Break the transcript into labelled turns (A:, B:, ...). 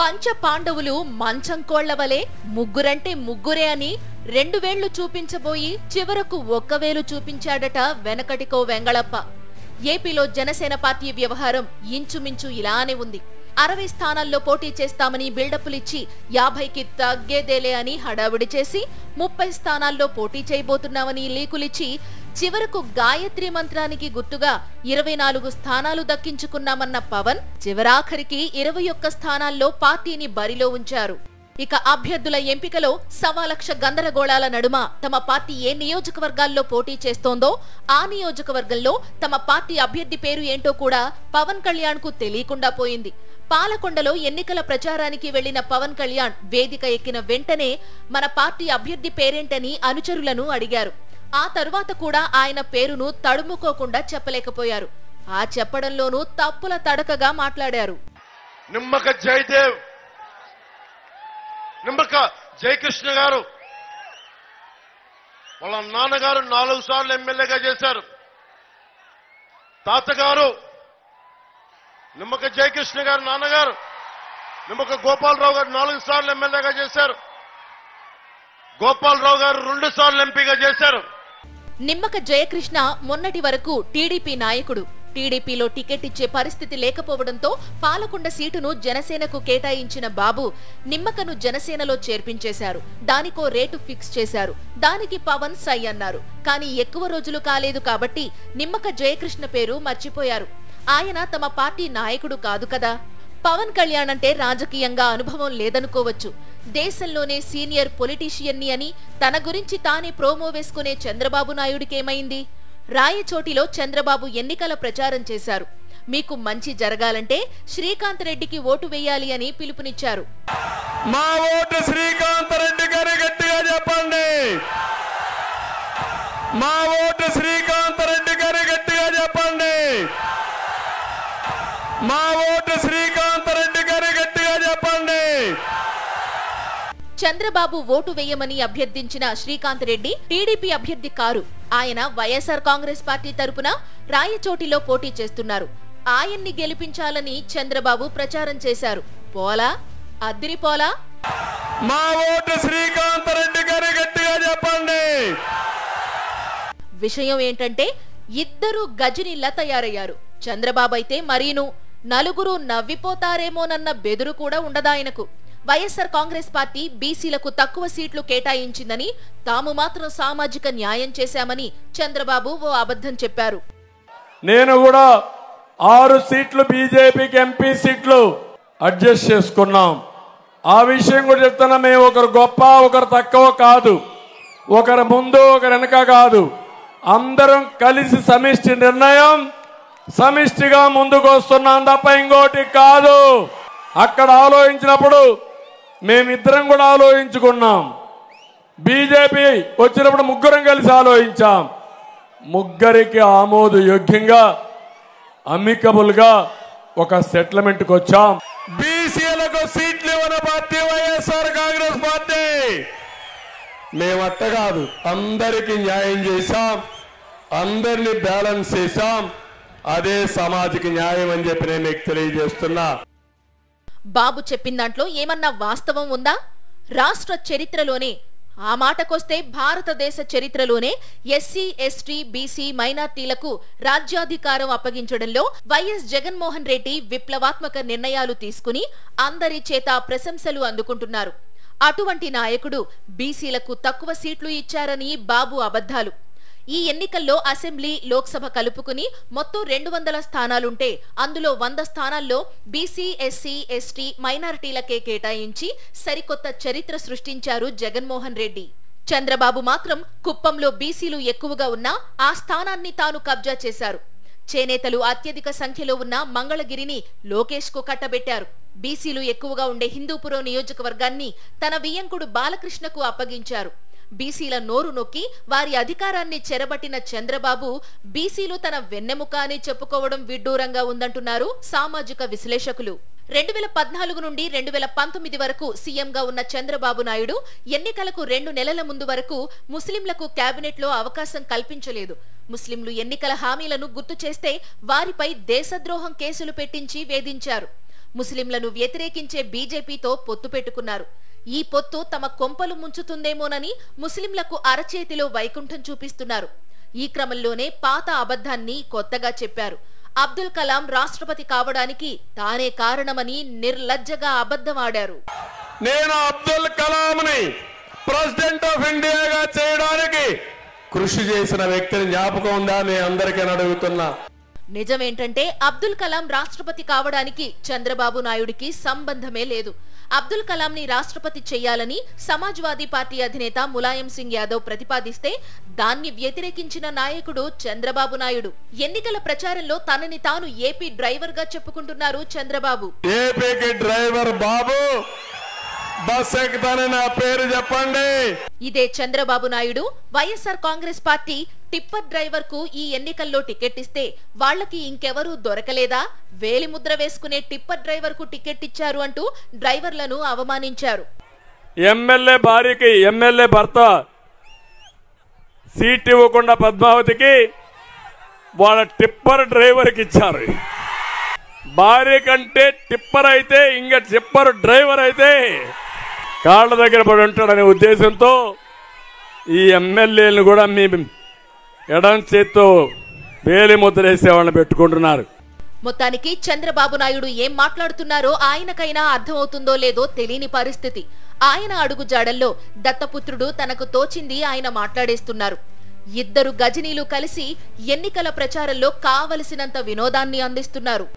A: పంచ పాండవులు మంచం కోళ్లవలే ముగ్గురంటే ముగ్గురే అని రెండు వేళ్లు చూపించబోయి చివరకు ఒక్క వేలు చూపించాడట వెనకటికో వెంగళప్ప. ఏపీలో జనసేన పార్టీ వ్యవహారం ఇంచుమించు ఇలానే ఉంది. 60 స్థానాల్లో పోటీ చేస్తామని బిల్డప్లిచ్చి 50కి తగ్గేదేలే అని హడావిడి చేసి 30 స్థానాల్లో పోటీ చేయబోతున్నామని లీకులిచ్చి చివరకు గాయత్రి మంత్రానికి గుర్తుగా 24 స్థానాలు దక్కించుకున్నామన్న పవన్ చివరాఖరికి 21 స్థానాల్లో పార్టీని బరిలో ఉంచారు. ఇక అభ్యర్థుల ఎంపికలో 1.25 గందరగోళాల నడుమ తమ పార్టీ ఏ నియోజకవర్గాల్లో పోటీ చేస్తోందో ఆ నియోజకవర్గంలో తమ పార్టీ అభ్యర్థి పేరు ఏంటో కూడా పవన్ కళ్యాణ్ కు తెలియకుండా పోయింది. పాలకొండలో ఎన్నికల ప్రచారానికి వెళ్లిన పవన్ కళ్యాణ్ వేదిక ఎక్కిన వెంటనే మన పార్టీ అభ్యర్థి పేరేంటని అనుచరులను అడిగారు. ఆ తరువాత కూడా ఆయన పేరును తడుముకోకుండా చెప్పలేకపోయారు. ఆ చెప్పడంలోనూ తప్పుల తడకగా మాట్లాడారు.
B: నిమ్మక జయదేవ్, నిమ్మక జయకృష్ణ గారు వాళ్ళ నాన్నగారు 4 సార్లు ఎమ్మెల్యేగా చేశారు. తాతగారు నిమ్మక జయకృష్ణ గారు నాన్నగారు నిమ్మక గోపాలరావు గారు 4 సార్లు ఎమ్మెల్యేగా చేశారు. గోపాలరావు గారు 2 సార్లు ఎంపీగా చేశారు.
A: నిమ్మక జయకృష్ణ మొన్నటి వరకు టీడీపీ నాయకుడు. టీడీపీలో టికెట్ ఇచ్చే పరిస్థితి లేకపోవడంతో పాలకొండ సీటును జనసేనకు కేటాయించిన బాబు నిమ్మకను జనసేనలో చేర్పించేశారు. దానికో రేటు ఫిక్స్ చేశారు. దానికి పవన్ సై అన్నారు. కానీ ఎక్కువ రోజులు కాలేదు కాబట్టి నిమ్మక జయకృష్ణ పేరు మర్చిపోయారు. ఆయన తమ పార్టీ నాయకుడు కాదు కదా. పవన్ కళ్యాణ్ అంటే రాజకీయంగా అనుభవం లేదనుకోవచ్చు. దేశంలోనే సీనియర్ పొలిటీషియన్ని అని తన గురించి తానే ప్రోమో వేసుకునే చంద్రబాబు నాయుడికేమైంది? రాయచోటిలో చంద్రబాబు ఎన్నికల ప్రచారం చేశారు. మీకు మంచి జరగాలంటే శ్రీకాంత్ రెడ్డికి ఓటు వేయాలి అని పిలుపునిచ్చారు.
C: మా ఓటు శ్రీకాంత్ రెడ్డి గారి గట్టిగా చెప్పండి. మా ఓటు శ్రీకాంత్ రెడ్డి గారి గట్టిగా చెప్పండి. మా ఓటు శ్రీకాంత్ రెడ్డి గారి గట్టిగా చెప్పండి.
A: చంద్రబాబు ఓటు వేయమని అభ్యర్థించిన శ్రీకాంత్ రెడ్డి టీడీపీ అభ్యర్థి కారు. ఆయన వైఎస్ఆర్ కాంగ్రెస్ పార్టీ తరపున రాయచోటిలో పోటీ చేస్తున్నారు. ఆయన్ని గెలిపించాలని చంద్రబాబు ప్రచారం చేశారు. పోలా అద్దిరిపోలా.
C: మా ఓటు శ్రీకాంత్ రెడ్డి గారి గట్టిగా చెప్పండి.
A: విషయం ఏంటంటే ఇద్దరు గజనిలా తయారయ్యారు. చంద్రబాబు అయితే మరీను నలుగురు నవ్విపోతారేమోనన్న బెదురు కూడా ఉండదాయనకు. వైఎస్ఆర్ కాంగ్రెస్ పార్టీ బీసీలకు తక్కువ సీట్లు కేటాయించిందని, తాము మాత్రం సామాజిక న్యాయం చేశామని చంద్రబాబు ఓ అబద్ధం చెప్పారు.
C: నేను కూడా 6 సీట్లు బీజేపీకి ఎంపీ సీట్లు అడ్జస్ట్ చేసుకున్నాం. ఆ విషయం కూడా చెప్తున్నా. మేము ఒకరు గొప్ప ఒకరు తక్కువ కాదు, ఒకరు ముందు ఒకరు వెనక కాదు. అందరం కలిసి సమిష్టి నిర్ణయం సమిష్టిగా ముందుకు వస్తున్నాం తప్ప ఇంకోటి కాదు. అక్కడ ఆలోచించినప్పుడు మేమిద్దరం కూడా ఆలోచించుకున్నాం. బీజేపీ వచ్చినప్పుడు ముగ్గురం కలిసి ఆలోచించాం. ముగ్గురికి ఆమోదయోగ్యంగా అమికబుల్ గా ఒక సెటిల్మెంట్ కు వచ్చాం. బీసీలకు సీట్లు ఇవ్వని పార్టీ వైఎస్ఆర్ కాంగ్రెస్ పార్టీ. మేమట్ట కాదు, అందరికి న్యాయం చేశాం, అందరినీ బ్యాలెన్స్ చేశాం. అదే సామాజిక న్యాయం అని చెప్పి నేను మీకు తెలియజేస్తున్నా.
A: బాబు చెప్పిన దాంట్లో ఏమన్నా వాస్తవం ఉందా? రాష్ట్ర చరిత్రలోనే, ఆ మాటకొస్తే భారతదేశ చరిత్రలోనే ఎస్సీ, ఎస్టీ, బీసీ, మైనార్టీలకు రాజ్యాధికారం అప్పగించడంలో వైఎస్ జగన్మోహన్ రెడ్డి విప్లవాత్మక నిర్ణయాలు తీసుకుని అందరి చేత ప్రశంసలు అందుకుంటున్నారు. అటువంటి నాయకుడు బీసీలకు తక్కువ సీట్లు ఇచ్చారని బాబు అబద్ధాలు. ఈ ఎన్నికల్లో అసెంబ్లీ, లోక్సభ కలుపుకుని మొత్తం 200 స్థానాలుంటే అందులో 100 స్థానాల్లో బీసీ, ఎస్సీ, ఎస్టీ, మైనారిటీలకే కేటాయించి సరికొత్త చరిత్ర సృష్టించారు జగన్మోహన్ రెడ్డి. చంద్రబాబు మాత్రం కుప్పంలో బీసీలు ఎక్కువగా ఉన్నా ఆ స్థానాన్ని తాను కబ్జా చేశారు. చేనేతలు అత్యధిక సంఖ్యలో ఉన్న మంగళగిరిని లోకేష్ కు కట్టబెట్టారు. బీసీలు ఎక్కువగా ఉండే హిందూపురం నియోజకవర్గాన్ని తన వియ్యంకుడు బాలకృష్ణకు అప్పగించారు. బీసీల నోరు నొక్కి వారి అధికారాన్ని చెరబట్టిన చంద్రబాబు బీసీలు తన వెన్నెముక అని చెప్పుకోవడం విడ్డూరంగా ఉందంటున్నారు సామాజిక విశ్లేషకులు. 2014 నుండి 2019 వరకు సీఎంగా ఉన్న చంద్రబాబు నాయుడు ఎన్నికలకు 2 నెలల ముందు వరకు ముస్లింలకు కేబినెట్ లో అవకాశం కల్పించలేదు. ముస్లింలు ఎన్నికల హామీలను గుర్తు చేస్తే వారిపై దేశద్రోహం కేసులు పెట్టించి వేధించారు. ముస్లింలను వ్యతిరేకించే బీజేపీతో పొత్తు పెట్టుకున్నారు. ఈ పొత్తు తమ కొంపలు ముంచుతుందేమోనని ముస్లింలకు అరచేతిలో వైకుంఠం చూపిస్తున్నారు. ఈ క్రమంలోనే పాత అబద్ధాన్ని కొత్తగా చెప్పారు. అబ్దుల్ కలాం రాష్ట్రపతి కావడానికి తానే కారణమని నిర్లజ్జగా అబద్ధమాడారు.
C: నేను అబ్దుల్ కలాంని ప్రెసిడెంట్ ఆఫ్ ఇండియాగా చేయడానికి కృషి చేసిన వ్యక్తిని జ్ఞాపకం ఉందా మీ అందరికీ అడుగుతున్నా.
A: నిజమేంటంటే అబ్దుల్ కలాం రాష్ట్రపతి కావడానికి చంద్రబాబు నాయుడికి సంబంధమే లేదు. అబ్దుల్ కలాంని రాష్ట్రపతి చేయాలని సమాజ్వాదీ పార్టీ అధినేత ములాయం సింగ్ యాదవ్ ప్రతిపాదిస్తే దాన్ని వ్యతిరేకించిన నాయకుడు చంద్రబాబు నాయుడు. ఎన్నికల ప్రచారంలో తనని తాను ఏపీ డ్రైవర్ గా చెప్పుకుంటున్నారు చంద్రబాబు.
C: ఏపీకి డ్రైవర్ బాబు, బస్ ఎక్కుతానని నా పేరు చెప్పండి.
A: ఇదే Chandrababu Naidu YSR Congress party tipper driver కు ఈ ఎన్నికల్లో టికెట్ ఇస్తే వాళ్లకి ఇంకెవరూ దొరకలేదా, వేలిముద్ర వేసుకునే టిప్పర్ డ్రైవర్ కు టికెట్ ఇచ్చారు అంటూ డ్రైవర్లను అవమానించారు.
C: ఎమ్మెల్యే భార్యకి ఎమ్మెల్యే భర్త సీట్ ఇవ్వకుండా పద్మావతికి వాళ్ళ టిప్పర్ డ్రైవర్కి ఇచ్చారు. భార్య కంటే టిప్పర్ అయితే ఇంకా టిప్పర్ డ్రైవర్ అయితే కాళ్ళ దగ్గర పడి ఉంటాడనే ఉద్దేశంతో ఈ ఎమ్మెల్యేలను కూడా మీ ఎడం చేత్తో వేలి ముద్రేసేవాళ్ళని పెట్టుకుంటున్నారు.
A: మొత్తానికి చంద్రబాబు నాయుడు ఏం మాట్లాడుతున్నారో ఆయనకైనా అర్థమవుతుందో లేదో తెలియని పరిస్థితి. ఆయన అడుగు జాడల్లో దత్తపుత్రుడు తనకు తోచింది ఆయన మాట్లాడేస్తున్నారు. ఇద్దరు గజనీలు కలిసి ఎన్నికల ప్రచారంలో కావలసినంత వినోదాన్ని అందిస్తున్నారు.